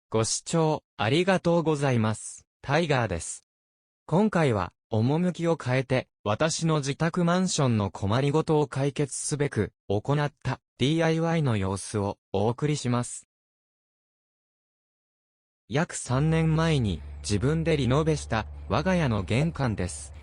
ご視聴ありがとうございます。タイガーです。今回は、趣を変えて、私の自宅マンションの困りごとを解決すべく、行った DIY の様子をお送りします。約3年前に自分でリノベした我が家の玄関です。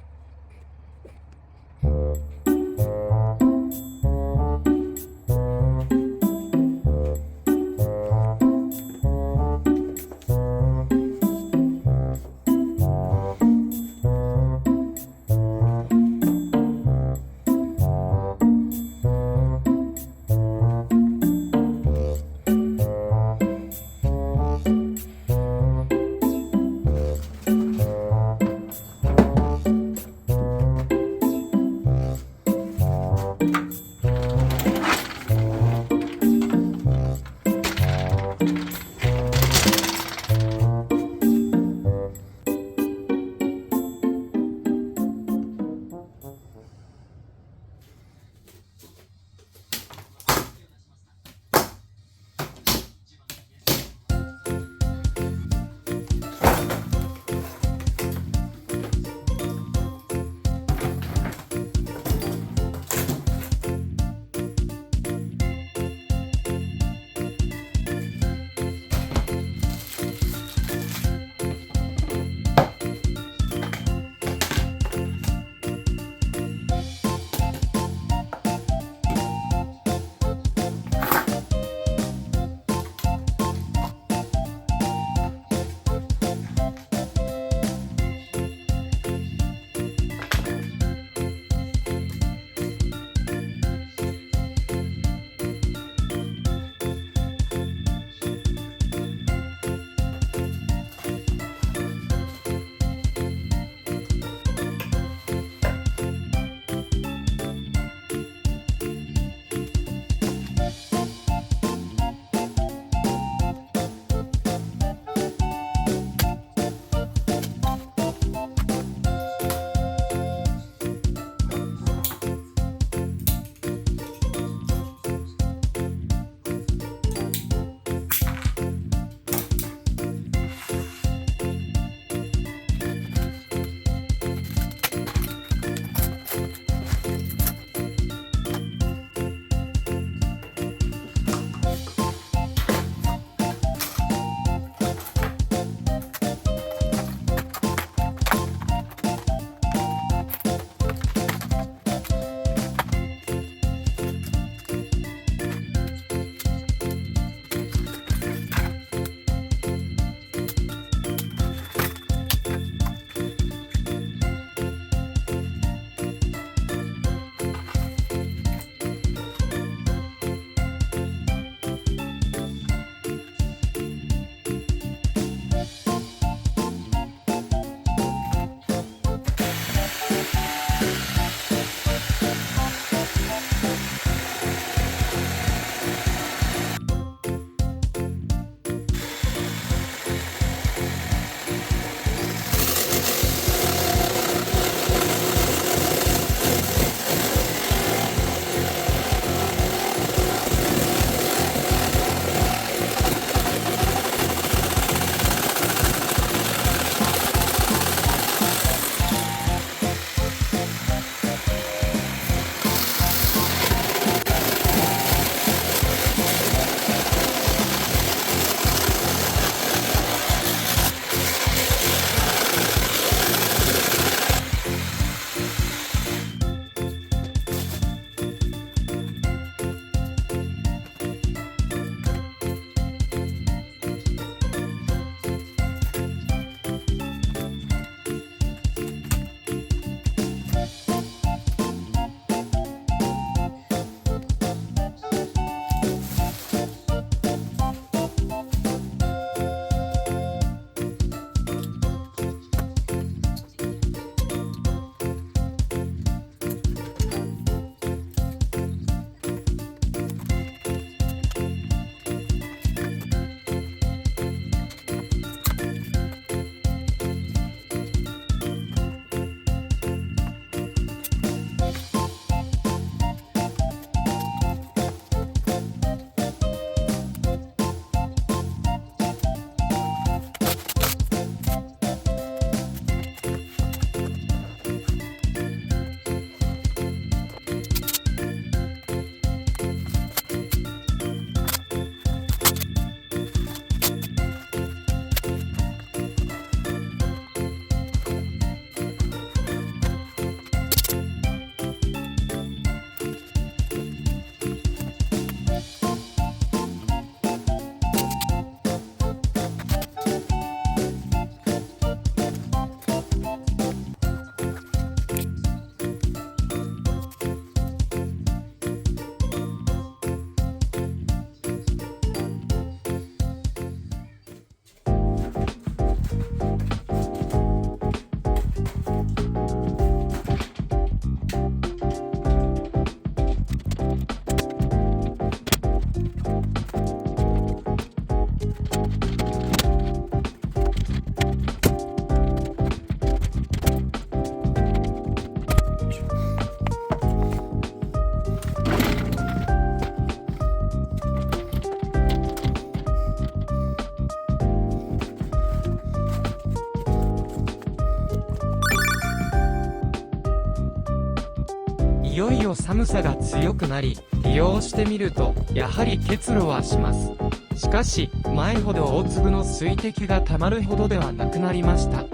いよいよ寒さが強くなり、利用してみると、やはり結露はします。しかし、前ほど大粒の水滴が溜まるほどではなくなりました。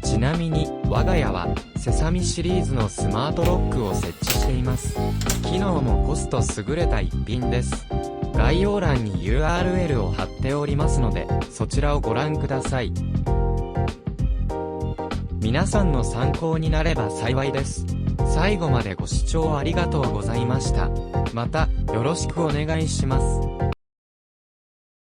ちなみに、我が家は、セサミシリーズのスマートロックを設置しています。機能もコスト優れた一品です。概要欄に URL を貼っておりますので、そちらをご覧ください。皆さんの参考になれば幸いです。最後までご視聴ありがとうございました。また、よろしくお願いします。